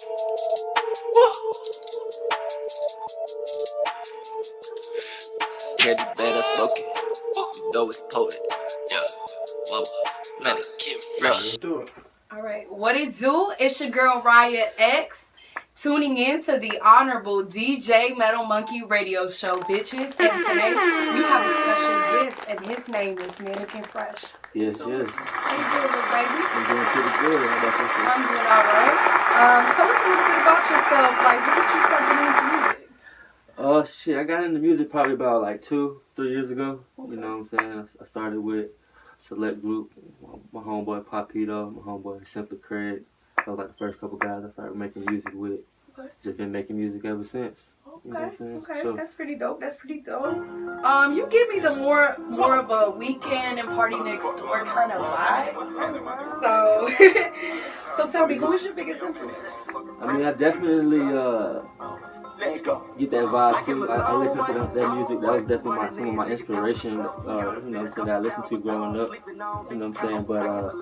Can't be bad at smoking. You know it's potent. Yeah. Whoa. Manneken Fresh. Alright, what it do? It's your girl Riah X, tuning in to the Honorable DJ Metal Monkey Radio Show, bitches. And today we have a special guest, and his name is Manneken Fresh. Yes, So, yes. how you doing, little baby? I'm doing pretty good. How about yourself? I'm doing alright. Tell us a little bit about yourself. Like, when did you start getting into music? Shit, I got into music probably about like 2-3 years ago. Okay. You know what I'm saying? I started with select group, my homeboy Papito, my homeboy Simply Craig. That was like the first couple guys I started making music with. Okay. Just been making music ever since. You know what I'm saying? Okay, So, that's pretty dope. That's pretty dope. You give me the more of a weekend and party next door kind of vibe. So tell me, who is your biggest influence? I mean, I definitely get that vibe too. I listen to that music. That was definitely some of my inspiration. You know what I'm saying, that I listened to growing up. You know what I'm saying? But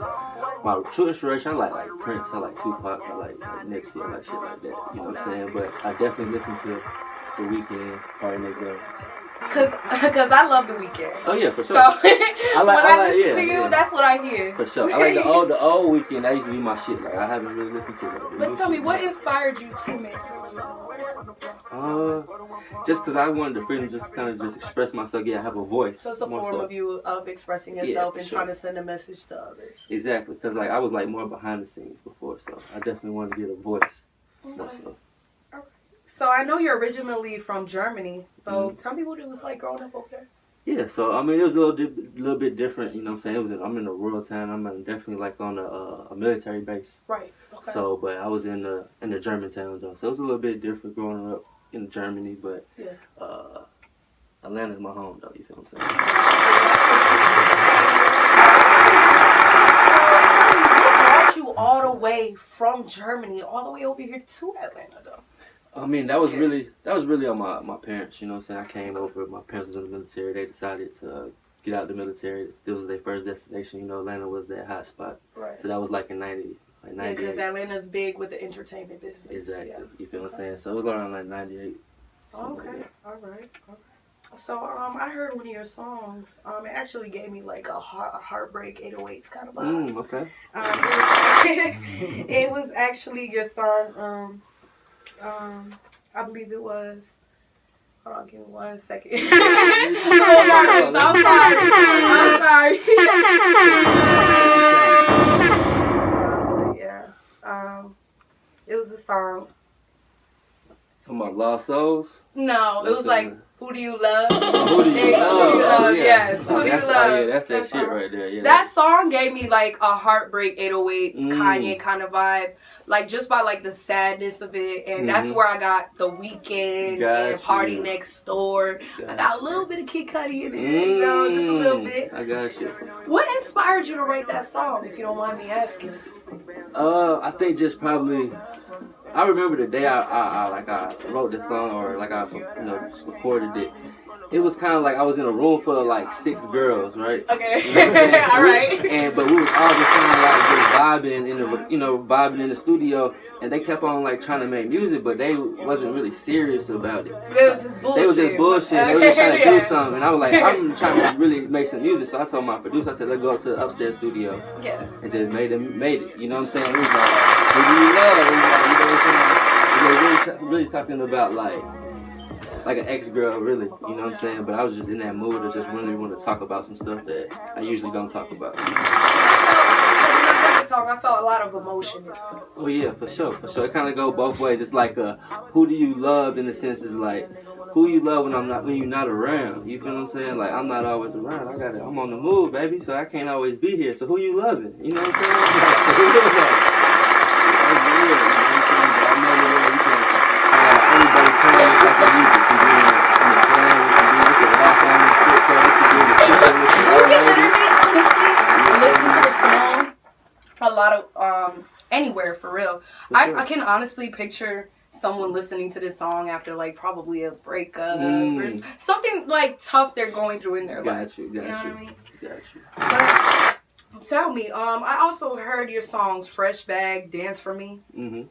my true inspiration, I like Prince, I like Tupac, I like Nipsey, I like shit like that. You know what I'm saying? But I definitely listen to The Weeknd, Party Next Door. Cause I love The Weeknd. Oh yeah, for sure. So when I listen to you, that's what I hear. For sure. I like the old Weeknd. That used to be my shit. Like I haven't really listened to that. But tell me, what inspired you to make music? Just because I wanted the freedom just to kind of just express myself. Yeah, I have a voice. So it's a form of you of expressing yourself and trying to send a message to others. Exactly, because like I was like more behind the scenes before, so I definitely wanted to get a voice. Okay. So I know you're originally from Germany. So tell me what it was like growing up over there. Yeah, so I mean it was a little bit different. You know what I'm saying? I'm in a rural town. I'm definitely like on a military base. Right. Okay. So, but I was in the German town though, so it was a little bit different growing up in Germany. But Atlanta's my home though. You feel what I'm saying? What brought you all the way from Germany all the way over here to Atlanta though? I mean, that was really on my parents, you know what I'm saying? I came over, my parents was in the military, they decided to get out of the military. This was their first destination, you know, Atlanta was their hot spot. Right. So that was like in 98. Yeah, because Atlanta's big with the entertainment business. Exactly, yeah. You feel what I'm saying? So it was around like 98. Okay, alright. So I heard one of your songs, it actually gave me like a heartbreak 808s kind of vibe. Okay. It was actually your song, I believe it was. Hold on, give me 1 second. I'm sorry. It was a song. Talking about Lost Souls? No, it was like, Who Do You Love? Who Do You Love? Yes, Who Do You Love? Oh, yeah, that's that shit right there. Yeah, that song gave me like a heartbreak 808s Kanye kind of vibe. Like just by like the sadness of it. And that's where I got The Weeknd and Party Next Door. I got a little bit of Kid Cudi in it, you know, just a little bit. I got you. What inspired you to write that song, if you don't mind me asking? I think just probably, I remember the day I wrote this song or like I recorded it. It was kind of like I was in a room full of like 6 girls, right? Okay. You know what I'm saying? All right. But we was all just kind of like just vibing in the studio, and they kept on like trying to make music, but they wasn't really serious about it. It was just bullshit. They was just bullshit. They was just trying to do something, and I was like, I'm trying to really make some music. So I told my producer, I said, let's go up to the upstairs studio. Yeah. And just made it. You know what I'm saying? We was like, who do you love? We was like, you know what I'm saying? We were really talking about like an ex-girl, really, you know what I'm saying? But I was just in that mood of just really want to talk about some stuff that I usually don't talk about. When I heard the song, I felt a lot of emotion. Oh yeah, for sure. It kind of go both ways. It's like who do you love in the sense is like who you love when you're not around. You feel what I'm saying? Like I'm not always around. I'm on the move, baby, so I can't always be here. So who you loving? You know what I'm saying? Everybody playing like the music. You can literally, honestly, listen to the song a lot of anywhere for real. I can honestly picture someone listening to this song after like probably a breakup or something like tough they're going through in their life. Got you. What I mean? Got you. Tell me, I also heard your songs "Fresh Bag," "Dance for Me,"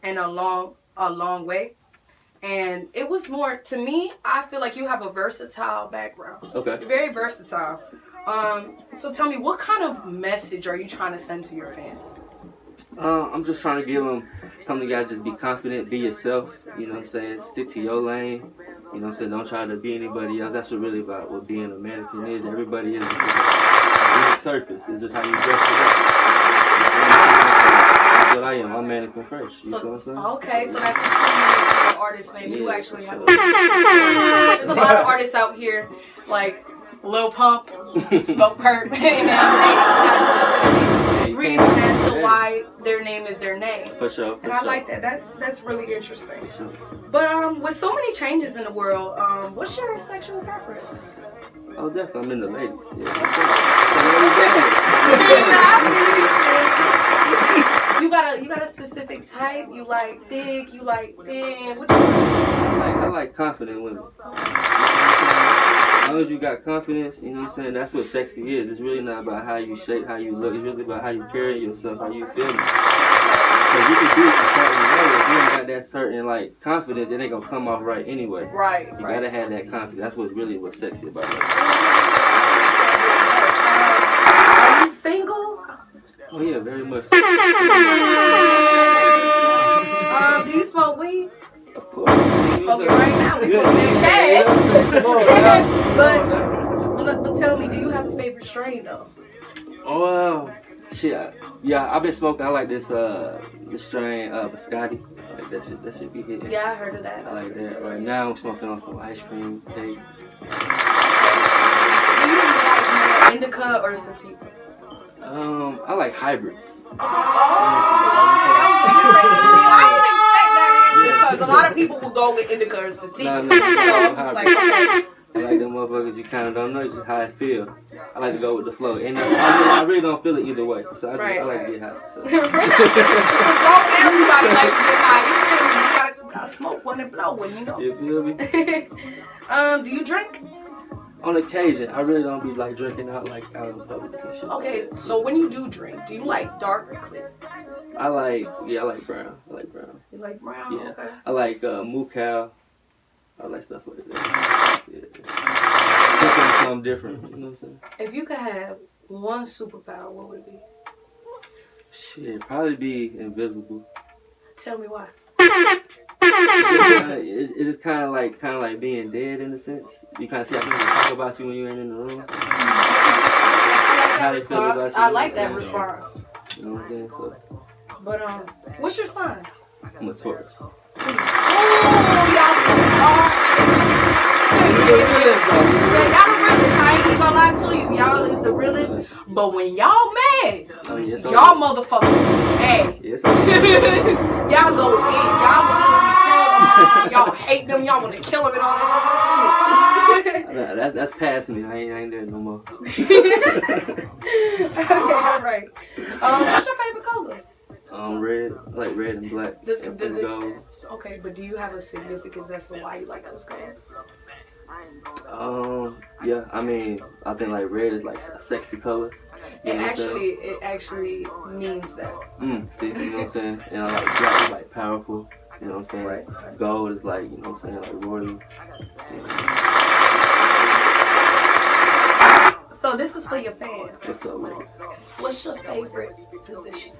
and "A Long Way," and it was more to me. I feel like you have a versatile background. Okay. You're very versatile. So tell me, what kind of message are you trying to send to your fans? I'm just trying to give them something. You gotta just be confident, be yourself. You know what I'm saying? Stick to your lane. You know what I'm saying? Don't try to be anybody else. That's what really about what being a mannequin is. Everybody is a big surface. It's just how you dress it up. That's what I am. I'm Manneken Fresh. You know what I'm saying? Okay, so that's the true meaning to the artist name. You actually have there's a lot of artists out here, like Lil Pump, Smoke Perp, and they don't have a legitimate reason as to why their name is their name. For sure. And I like that. That's really interesting. But with so many changes in the world, what's your sexual preference? Oh, definitely. I'm in the ladies. You got a specific type? You like thick? You like thin? What I like confident women. As long as you got confidence, you know what I'm saying? That's what sexy is. It's really not about how you shape, how you look. It's really about how you carry yourself, how you feel. Because you can do it a certain way. If you ain't got that certain like confidence, it ain't gonna come off right anyway. Right. You gotta have that confidence. That's what's sexy about it. Are you single? Oh yeah, very much. Do you smoke weed? Of course. We smoking right now. We smoking that but tell me, do you have a favorite strain though? Oh shit. Yeah, I've been smoking. I like this strain biscotti. I like that shit. That shit be hitting. Yeah, I heard of that. I like that. Right now I'm smoking on some ice cream cake. Do you like indica or sativa? I like hybrids. Oh, okay, that was a different. See, I didn't expect that answer because a lot of people will go with indica or sativa. No, so I'm just like, okay. I like them motherfuckers you kind of don't know, just how I feel. I like to go with the flow. And I really don't feel it either way. So I like to get high. So. Everybody likes to get high. You feel me? You gotta smoke one and blow one, you know? You feel me? Do you drink? On occasion. I really don't be like drinking out in public and shit. Okay, so when you do drink, do you like dark or clear? I like brown. I like brown. You like brown? Yeah. Okay. I like Mucal. I like stuff like that. Yeah. Something different, you know what I'm saying? If you could have one superpower, what would it be? Shit, probably be invisible. Tell me why. It's just kind of like being dead in a sense. You kind of see how people talk about you when you ain't in the room. I like that response. You know what I'm saying? So. But what's your sign? I'm a Taurus. Oh, y'all the realest. I ain't even gonna lie to you. Y'all is the realest. But when y'all mad, y'all motherfuckers mad. Y'all go in. Y'all will literally tell them y'all hate them. Y'all want to kill them and all that shit. That's past me. I ain't there no more. Okay, all right. What's your favorite color? Red. I like red and black. Does it? Gold. Okay, but do you have a significance as to why you like those colors? Yeah. I mean, I think like red is like a sexy color. It actually means that. See, you know what I'm saying? And I like black is like powerful. You know what I'm saying? Right. Gold is like, you know what I'm saying, like royal. So this is for your fans. What's up, man? What's your favorite position?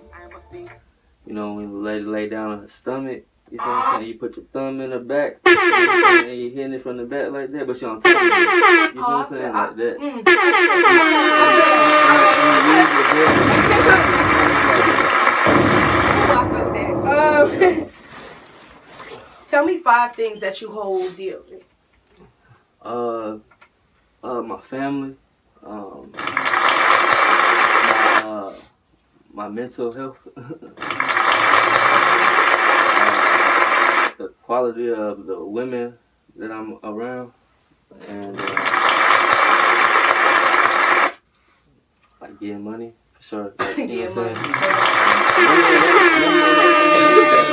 You know, when the lady lay down on her stomach, you know what I'm saying? You put your thumb in her back, you know what I'm saying? And you hitting it from the back like that, but you're on top of it. You know what I'm saying? Like that. I feel that. Tell me 5 things that you hold dearly. My family, my mental health, the quality of the women that I'm around, and like getting money, for sure. Like, you know what I'm saying?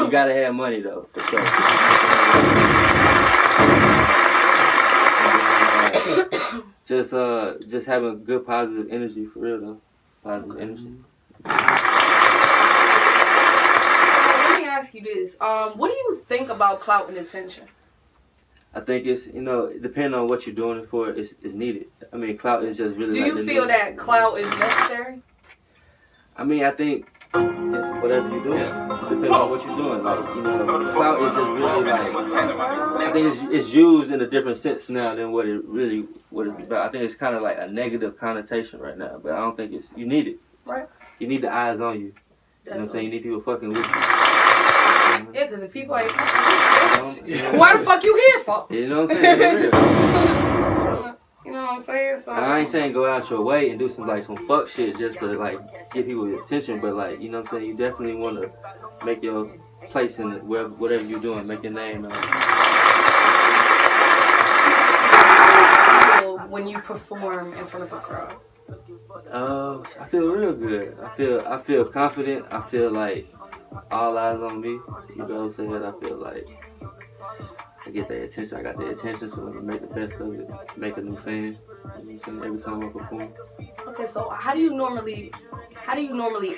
You gotta have money though, for sure. Just having good positive energy for real though. positive energy. Let me ask you this. What do you think about clout and attention? I think it's, depending on what you're doing it for, it's needed. I mean, clout is just really. Do you feel that clout is necessary? I mean, I think it's whatever you're doing. Depending on what you're doing. Like, clout is just really like. I think it's used in a different sense now than what it's about. I think it's kind of like a negative connotation right now, but I don't think you need it. Right. You need the eyes on you. You know what I'm saying? You need people fucking with you. Yeah, because if people ain't fucking with you, why the fuck you here for? You know what I'm saying? You know what I'm saying? So, I ain't saying go out your way and do some fuck shit just to get people attention, but you know what I'm saying? You definitely want to make your place in whatever you're doing, make your name. When you perform in front of a crowd? I feel real good. I feel confident. I feel like all eyes on me. You know what I'm saying? I feel like I get their attention. I got their attention, so I'm gonna make the best of it. Make a new fan. You know what I'm saying? Every time I perform. Okay, so how do you normally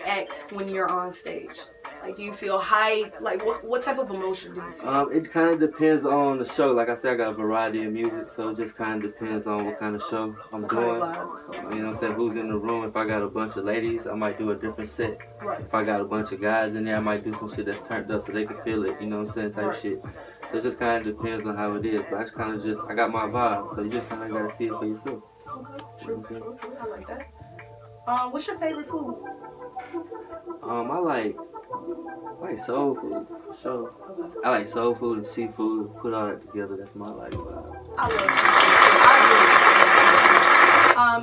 act when you're on stage? Like, do you feel hype? Like, what type of emotion do you feel? It kind of depends on the show. Like I said, I got a variety of music, so it just kind of depends on what kind of show I'm doing. You know what I'm saying? Who's in the room? If I got a bunch of ladies, I might do a different set. Right. If I got a bunch of guys in there, I might do some shit that's turned up so they can feel it. You know what I'm saying? Type shit. So it just kind of depends on how it is. But I got my vibe, so you just kind of got to see it for yourself. Okay. True. I like that. What's your favorite food? I like soul food, for sure. I like soul food and seafood. Put all that together, that's my vibe. I love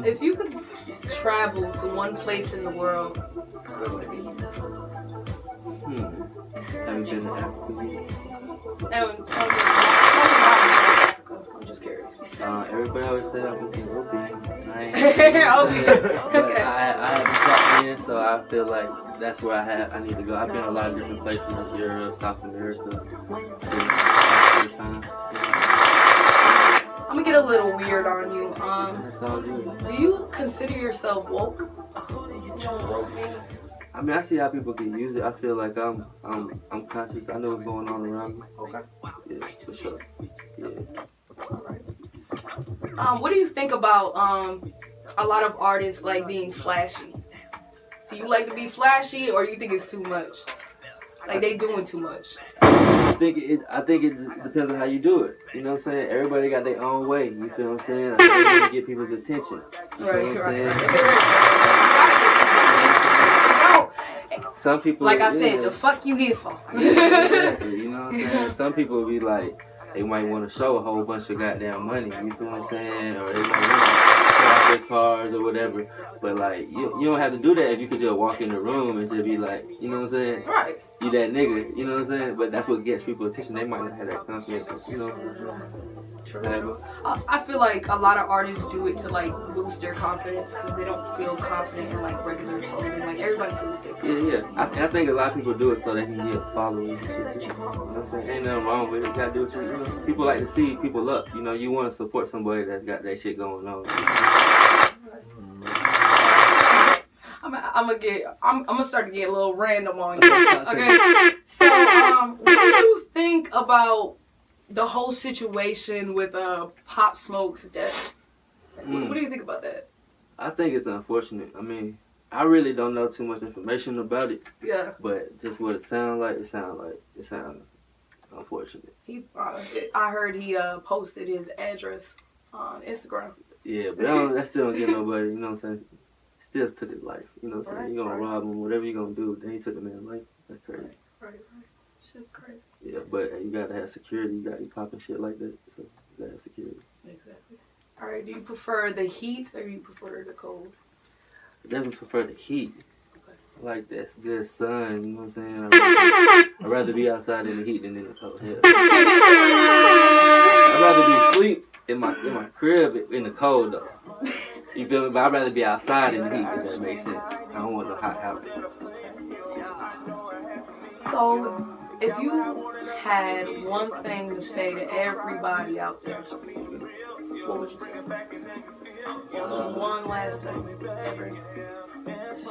seafood. If you could travel to one place in the world, where would it be? Haven't been to Africa yet. And tell me why Africa. I'm just curious. Everybody always say I've been to Europe. Okay. I haven't tapped in, so I feel like that's where I need to go. I've been a lot of different places in Europe, South America. I'm gonna get a little weird on you. That's all good. Do you consider yourself woke? I mean, I see how people can use it. I feel like I'm conscious. I know what's going on around me. Okay. Yeah, for sure. Yeah. What do you think about a lot of artists being flashy? Do you like to be flashy, or you think it's too much? Like they doing too much? I think it depends on how you do it. You know what I'm saying? Everybody got their own way. You feel what I'm saying? I want to get people's attention. You feel what I'm saying? Some people, like I said, the fuck you here for? Exactly. You know what I'm saying? Some people be like, they might want to show a whole bunch of goddamn money. You feel what I'm saying? Or they want to show off their cars or whatever. But you don't have to do that if you could just walk in the room and just be like, you know what I'm saying? Right. You that nigga. You know what I'm saying? But that's what gets people attention. They might not have that confidence. You know. True. I feel like a lot of artists do it to boost their confidence because they don't feel confident in regular clothing. Everybody feels different. Yeah. I think a lot of people do it so they can get followers and shit too. You know what I'm saying? Ain't nothing wrong with it. You gotta do what you know. People like to see people up. You know, you want to support somebody that's got that shit going on. I'm gonna start to get a little random on you. Okay. So, what do you think about the whole situation with Pop Smoke's death? What do you think about that? I think it's unfortunate. I mean, I really don't know too much information about it. Yeah. But just what it sounds like, it sounds unfortunate. I heard he posted his address on Instagram. Yeah, but that still don't get nobody, you know what I'm saying? Still took his life, you know what I'm saying? You're gonna rob him, whatever you're gonna do, then he took the man's life. That's crazy. Right. It's just crazy. Yeah, but you gotta have security. You gotta be popping shit like that, so you gotta have security. Exactly. All right, do you prefer the heat or you prefer the cold? I definitely prefer the heat. Okay. I like that good sun, you know what I'm saying? I'd rather be outside in the heat than in the cold. Yeah. I'd rather be asleep in my crib in the cold though. You feel me? But I'd rather be outside in the heat, if that makes sense. I don't want no hot house. So, if you had one thing to say to everybody out there, what would you say? Just one last thing.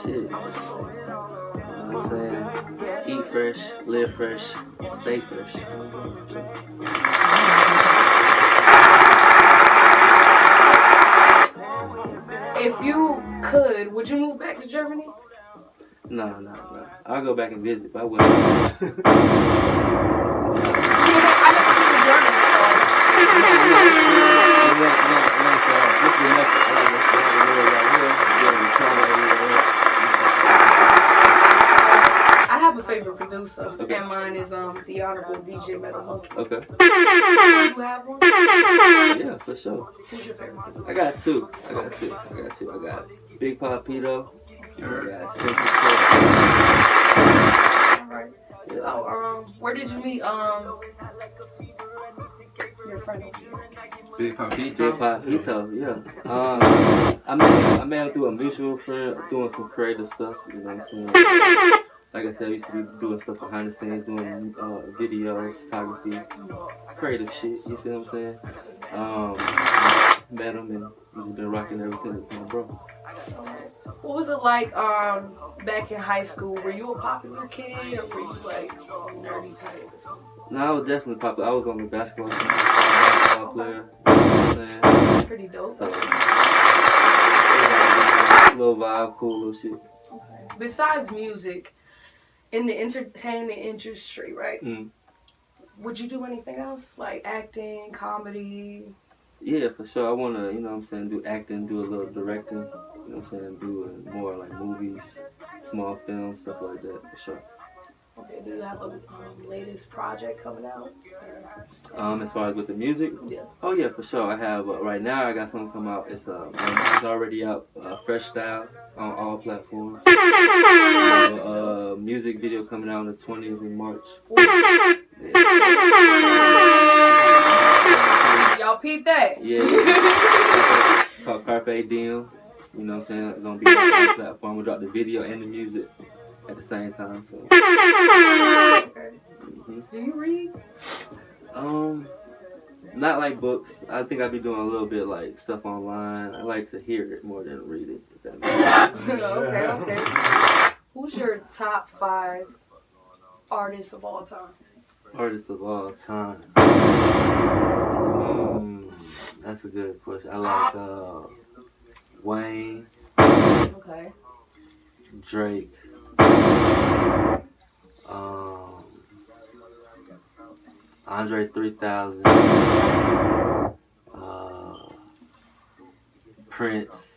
Shit. You know what I'm saying? Eat fresh, live fresh, stay fresh. If you could, would you move back to Germany? Nah. I'll go back and visit, but I wouldn't. I never been to Germany, I have a favorite producer, okay. And mine is the Honorable DJ Metal Monkey. Okay. Do you have one? Yeah, for sure. Who's your favorite producer? I got two. I got Big Papito. I got Simple. Alright. So, where did you meet your friend? Big Papito, yeah. I met him through a mutual friend, doing some creative stuff. You know what I'm saying? Like I said, I used to be doing stuff behind the scenes, doing videos, photography, creative shit. You feel what I'm saying? Met him and we've been rocking ever since. My bro. What was it like back in high school? Were you a popular kid or were you like nerdy type or something? No, I was definitely popular. I was on the basketball team, basketball player. You know what I'm saying? Pretty dope. So, little vibe, cool little shit. Okay. Besides music, in the entertainment industry, right? Mm. Would you do anything else? Like acting, comedy? Yeah, for sure. I want to, you know what I'm saying, do acting, do a little directing. You know what I'm saying, do more like movies, small films, stuff like that, for sure. Okay, do you have a latest project coming out? As far as with the music? Yeah. Oh yeah, for sure. I have, right now I got something come out. It's already out, Fresh Style on all platforms. Music video coming out on the 20th of March. Yeah. Y'all peep that? Yeah. Called Carpe Diem. You know what I'm saying? It's gonna be on the platform. We'll drop the video and the music at the same time. So. Mm-hmm. Do you read? Not like books. I think I'd be doing a little bit like stuff online. I like to hear it more than read it. If that makes sense. Okay. Who's your top 5 artists of all time? Artists of all time. That's a good question. I like Wayne. Okay. Drake. Andre 3000. Prince.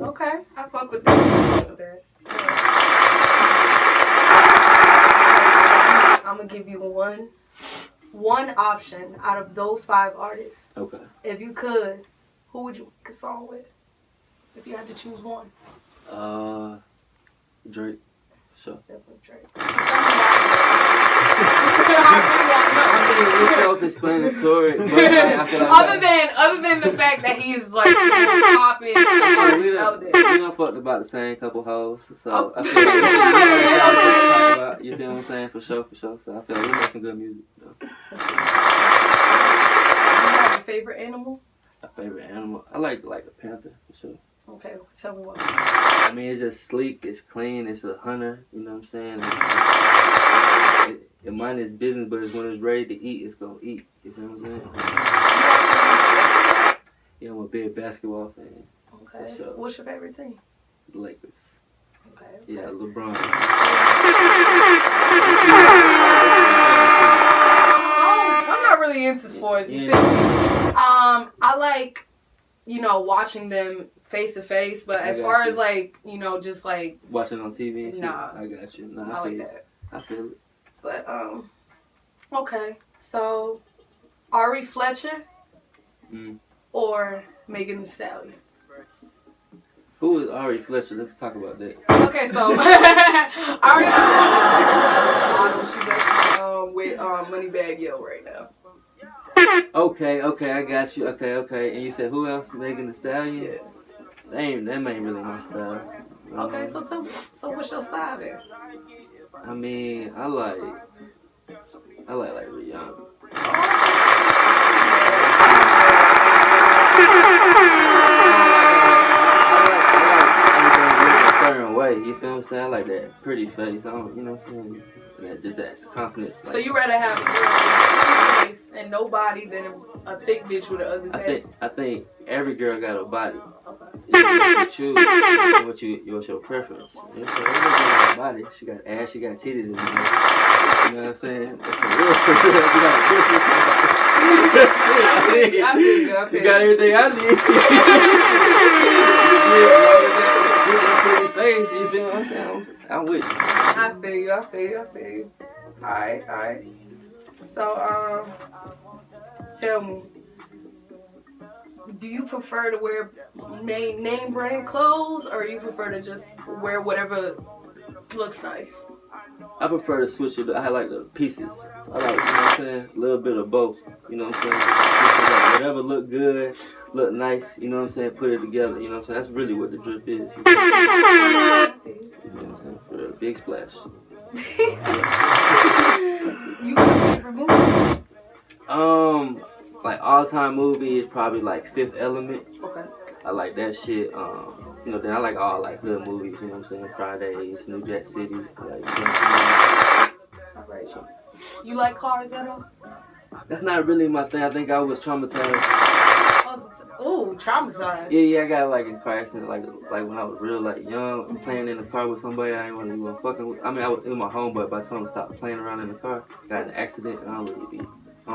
Okay, I fuck with that. I'm gonna give you one option out of those 5 artists. Okay. If you could, who would you make a song with? If you had to choose one. Drake. Sure. Definitely Drake. It's self-explanatory, but I feel like other than the fact that he's like popping artist out there. We done fucked about the same couple hoes, so Oh. I feel like talk about, you feel what I'm saying? For sure. So I feel like we make some good music. Though. You have a favorite animal? A favorite animal? I like a panther, for sure. Okay, tell me what. I mean, it's just sleek, it's clean, it's a hunter, you know what I'm saying? It mind its business, but when it's ready to eat, it's gonna eat. You know what I'm saying? Yeah, I'm a big basketball fan. Okay. Sure. What's your favorite team? The Lakers. Okay. Yeah, LeBron. I'm not really into sports, you feel me? I like, watching them face to face, but as far as just like watching on TV and shit? Nah. I got you. Nah, I like that. I feel it. But okay. So Ari Fletcher or Megan Thee Stallion? Who is Ari Fletcher? Let's talk about that. Okay, so Ari Fletcher is actually this model. She's actually with Moneybagg Yo right now. Okay, I got you. Okay. And you said who else? Megan Thee Stallion? Yeah. That ain't really my style. Okay, so what's your style then? I mean, I like Rihanna. way. You feel what I'm saying? I like that pretty face. I don't, you know what I'm saying? That confidence. Like, so you rather have a girl with a pretty face and no body than a thick bitch with an ugly face? I think every girl got a body. Okay. You choose what's your preference. You know, so every girl got a body. She got ass, she got titties. You know what I'm saying? That's for real. She got a preference. I feel good. She got everything I need. Face, you feel what I'm saying? I'm with you. I feel you. Alright. So, tell me, do you prefer to wear name brand clothes, or you prefer to just wear whatever looks nice? I prefer to switch it. I like the pieces. I like, you know what I'm saying, a little bit of both. You know what I'm saying? Whatever look good, look nice, you know what I'm saying, put it together, you know what I'm saying? That's really what the drip is. You know what I'm saying? For a big splash. You got a favorite movie? Like all-time movie is probably like Fifth Element. Okay. I like that shit. You know, then I like all like hood movies, you know what I'm saying? Fridays, New Jack City, like, Alright. You like cars at all? that's not really my thing. I think I was traumatized. Oh, traumatized. Yeah, I got like in car accident, like when I was real like young, playing in the car with somebody I ain't want to even fucking with. I mean, I was in my home, but by the time I stopped playing around in the car, got in an accident, and I don't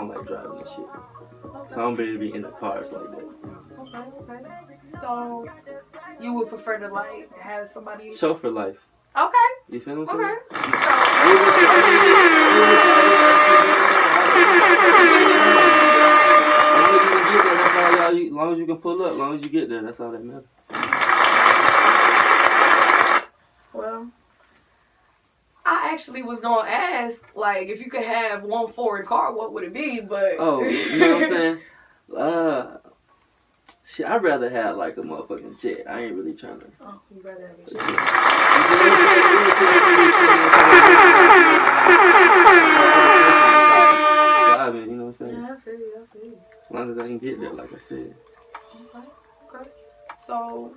like driving and shit. Okay. So I don't really be in the cars like that. Okay. So, you would prefer to like have somebody... Show for life. Okay. You feel what I'm saying? As long as you can pull up, as long as you get there, that's all that matters. Well, I actually was gonna ask, like, if you could have one foreign car, what would it be? But you know what I'm saying? Shit, I'd rather have like a motherfucking jet. I ain't really trying to. Oh, you rather have a jet? Driving, you know what I'm saying? Yeah, I feel you. As long as I can get there, like I said. Okay. So,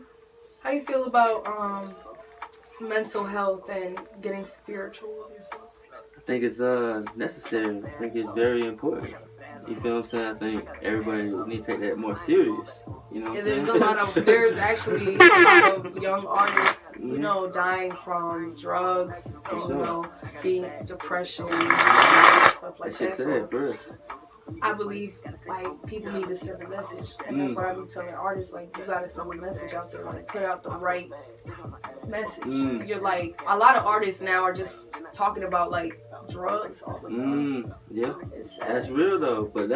how you feel about mental health and getting spiritual with yourself? I think it's necessary. I think it's very important. You feel what I'm saying? I think everybody needs to take that more serious. You know what I'm saying? There's actually a lot of young artists, you know, dying from drugs and, you know, being depression and stuff like that. So I believe, like, people need to send a message. And that's what I be telling artists, like, you gotta send a message out there, like, put out the right message. You're like, a lot of artists now are just talking about, like, drugs all the time. Yeah, that's real though. But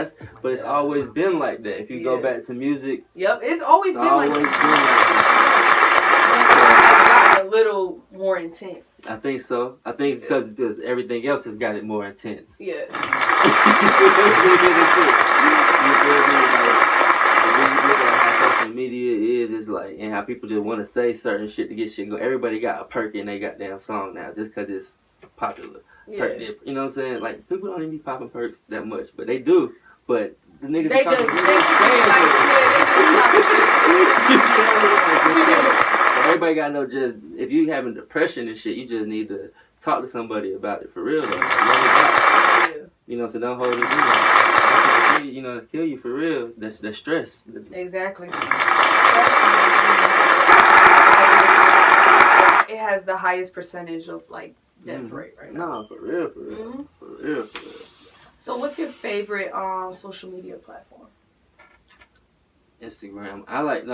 it's always been like that. If you go back to music, it's always been like that. It's gotten a little more intense. I think so. I think it's because everything else has got it more intense. Yes. Social media is like, and how people just want to say certain shit to get shit going. Everybody got a perk in their goddamn song now just because it's popular. Yeah. You know what I'm saying? Like, people don't even be popping perks that much, but they do. But the niggas They just everybody gotta know, just if you having depression and shit, you just need to talk to somebody about it for real though. Like, you know, so don't hold it in. You know, kill you for real. That's the stress. Exactly. It has the highest percentage of like death rate right now. No, for real. For real. So what's your favorite social media platform? Instagram. I like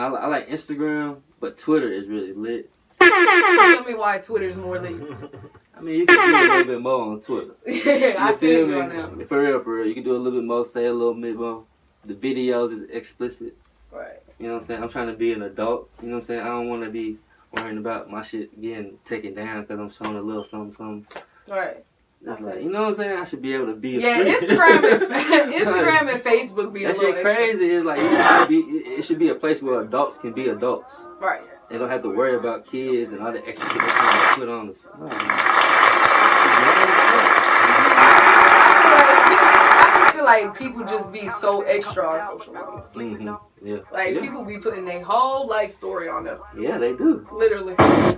Instagram, but Twitter is really lit. Tell me why Twitter's more lit. I mean, you can do a little bit more on Twitter. I feel you on that. For real. You can do a little bit more, say a little bit more. The videos is explicit. Right. You know what I'm saying? I'm trying to be an adult. You know what I'm saying? I don't want to be worrying about my shit getting taken down because I'm showing a little something. Right. That's like, you know what I'm saying? I should be able to be Instagram and Facebook be a little shit crazy. It's like, it should be a place where adults can be adults. Right. They don't have to worry about kids and all the extra shit they're trying to put on us. I just feel like people just be so extra on social media. Mm-hmm. Yeah. Like people be putting their whole life story on them. Yeah, they do. Literally,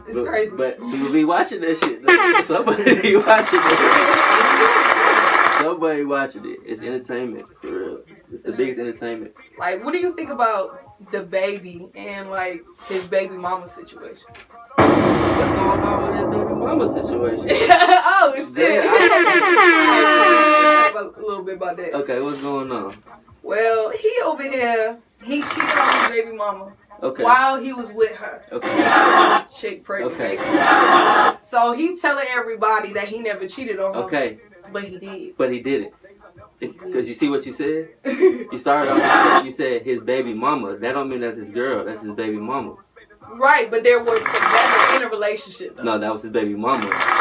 it's crazy. But people be watching that shit. Though. Somebody be watching it. Somebody watching it. It's entertainment for real. It's the biggest entertainment. Like, what do you think about the baby and like his baby mama situation? What's going on with his baby mama situation? Oh shit! Yeah, Let's talk a little bit about that. Okay, what's going on? Well, he over here, he cheated on his baby mama. Okay. While he was with her. Okay. They got a chick pregnant. Okay. Basically. So he's telling everybody that he never cheated on her. Okay. But he did. But he did it. Because you see what you said? You started off the shit, you said his baby mama. That don't mean that's his girl. That's his baby mama. Right, but there was together in a relationship, though. No, that was his baby mama. Alright.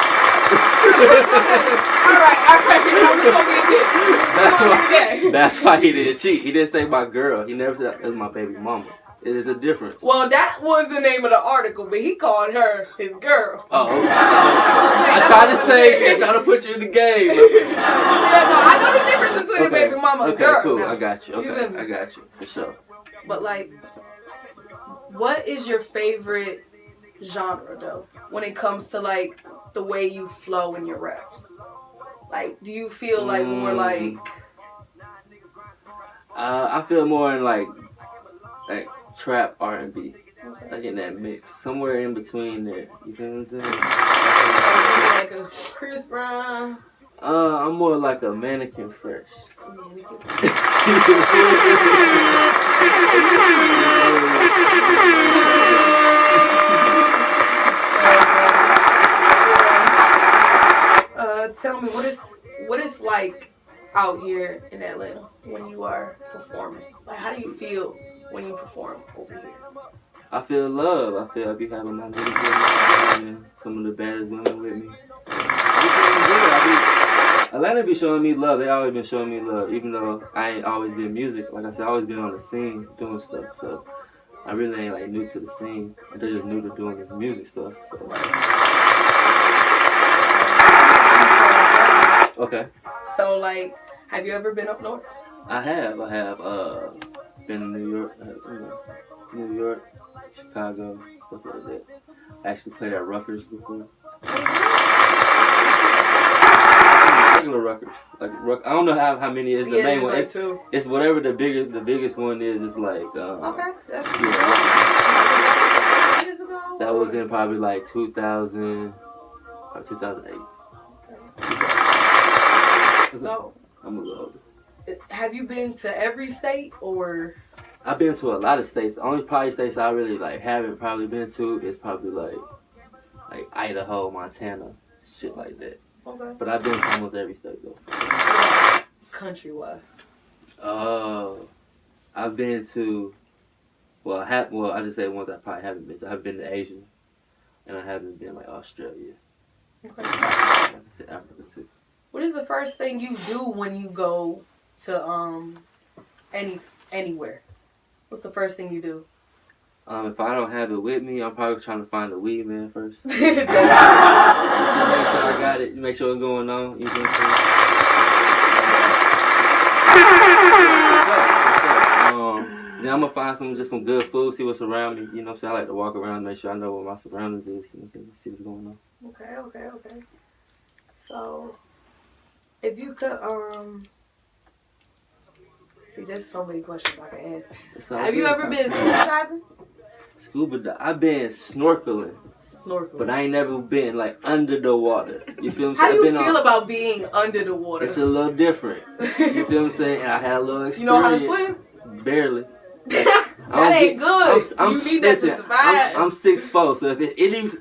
We gonna get this. That's why he didn't cheat. He didn't say my girl. He never said that was my baby mama. It is a difference. Well, that was the name of the article, but he called her his girl. Oh, okay. I try to put you in the game. Yeah, no, I know the difference between a baby mama and a girl. Okay, cool. Now. I got you. Okay, I got you. For sure. But, like, what is your favorite genre, though, when it comes to, like, the way you flow in your raps? Like, do you feel like more like... I feel more in, like trap R&B. Okay. Like in that mix. Somewhere in between there. You feel what I'm saying? Like a Chris Brown? I'm more like a Manneken Fresh. Tell me, what is like out here in Atlanta when you are performing? Like, how do you feel when you perform over here? I feel love. I feel I be having my niggas with me, some of the baddest women with me. Atlanta be showing me love. They always been showing me love, even though I ain't always been music. Like I said, I always been on the scene doing stuff. So I really ain't like new to the scene. They're just new to doing this music stuff. So. Okay. So like, have you ever been up north? I have. Been in New York, Chicago, stuff like that. I actually played at Rutgers before. Regular Rutgers. Like I don't know how many is the main one. Like two. It's whatever the biggest one is. It's like okay. That's years ago. That was in probably like 2000 or 2008. So I'm a little older. Have you been to every state or? I've been to a lot of states. The only probably states I really like haven't probably been to is probably like Idaho, Montana, shit like that. Okay. But I've been to almost every state though. Country wise. I've been to I just say ones I probably haven't been to. I've been to Asia, and I haven't been like Australia. Okay. Like I said, Africa too. What is the first thing you do when you go to anywhere? What's the first thing you do? If I don't have it with me, I'm probably trying to find the weed man first. Make sure I got it. Make sure what's going on. You know what I'm saying? Then I'm gonna find some good food, see what's around me. You know what I'm saying? I like to walk around, make sure I know what my surroundings is. You know, see what's going on. Okay. So, if you could, see, there's so many questions I can ask. Have you ever been scuba diving? I've been snorkeling. But I ain't never been like under the water. You feel what I'm saying? How do you feel about being under the water? It's a little different. You feel what I'm saying? And I had a little experience. You know how to swim? Barely. That ain't good. You need that to survive. I'm 6'4", so if it's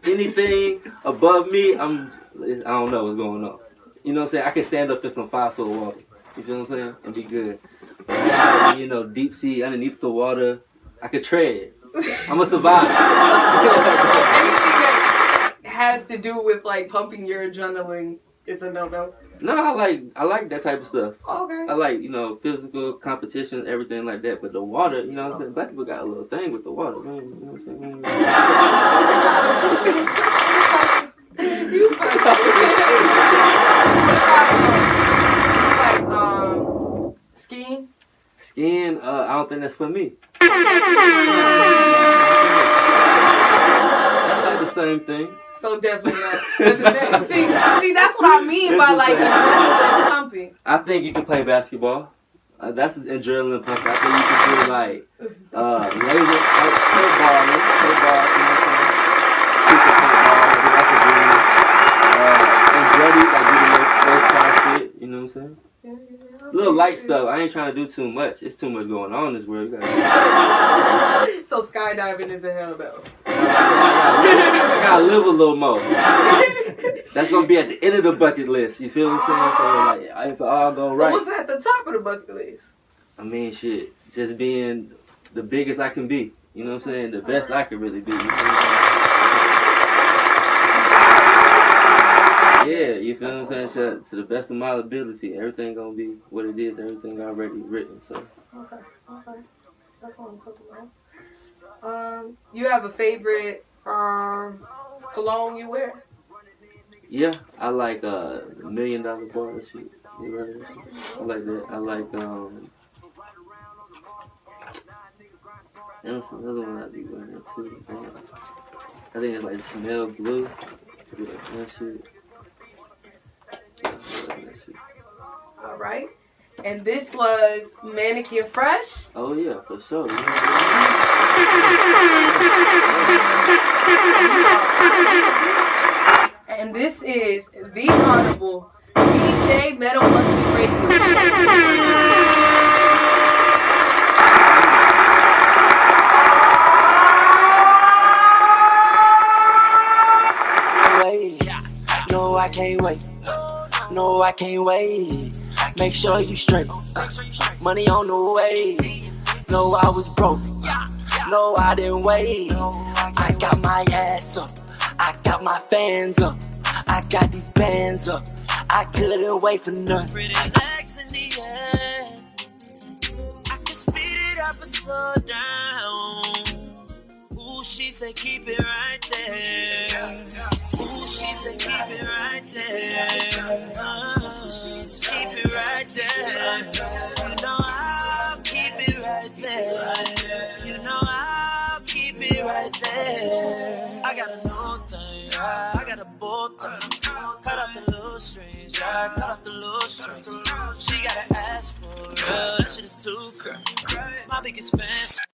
anything above me, I don't know what's going on. You know what I'm saying? I can stand up in some 5-foot water. You feel what I'm saying? And be good. But, you know, deep sea, underneath the water, I could tread. I'm gonna survive. So anything that has to do with like pumping your adrenaline, it's a no-no. No, I like that type of stuff. Okay. I like, physical competition, everything like that. But the water, you know what I'm saying? Black people got a little thing with the water, man. You know what I'm saying? You funny. Skin, I don't think that's for me. That's like the same thing. So definitely not. See, that's what I mean by like adrenaline pumping. I think you can play basketball. That's adrenaline pumping. I think you can do like laser football, you know what I'm saying? Shoot the football, that's a dream. And Brody, like do the little shit, you know what I'm saying? Little light stuff. I ain't trying to do too much. It's too much going on in this world. So skydiving is a hell though. I gotta live a little more. That's gonna be at the end of the bucket list. You feel what I'm saying? So like, if it all go right. So what's at the top of the bucket list? I mean, shit. Just being the biggest I can be. You know what I'm saying? The best I can really be. You know what I'm saying? Yeah, you feel what I'm saying? To the best of my ability, everything gonna be what it is. Everything already written. So. Okay. That's what I'm talking about. You have a favorite cologne you wear? Yeah, I like $1 million bar shit. You heard it? I like that. I like that's another one I be wearing too. Man. I think it's like Chanel Blue. Yeah, that shit. All right. And this was Manneken Fresh. Oh yeah, for sure. And this is the Honorable DJ Metal Monkey Radio. No, I can't wait. No, I can't wait. Make sure you straight. Money on the way. No, I was broke. No, I didn't wait. I got my ass up. I got my fans up. I got these bands up. I couldn't wait for nothing. Pretty legs in the air. I can speed it up or slow down. Ooh, she said keep it right there. Ooh, she said keep it right there. Keep it right there. You know I'll keep it right there. You know I'll keep it right there. I got a new thing, I got a bold thing. Cut off the little strings, cut off the little strings. She gotta ask for it, that shit is too crazy. My biggest fan.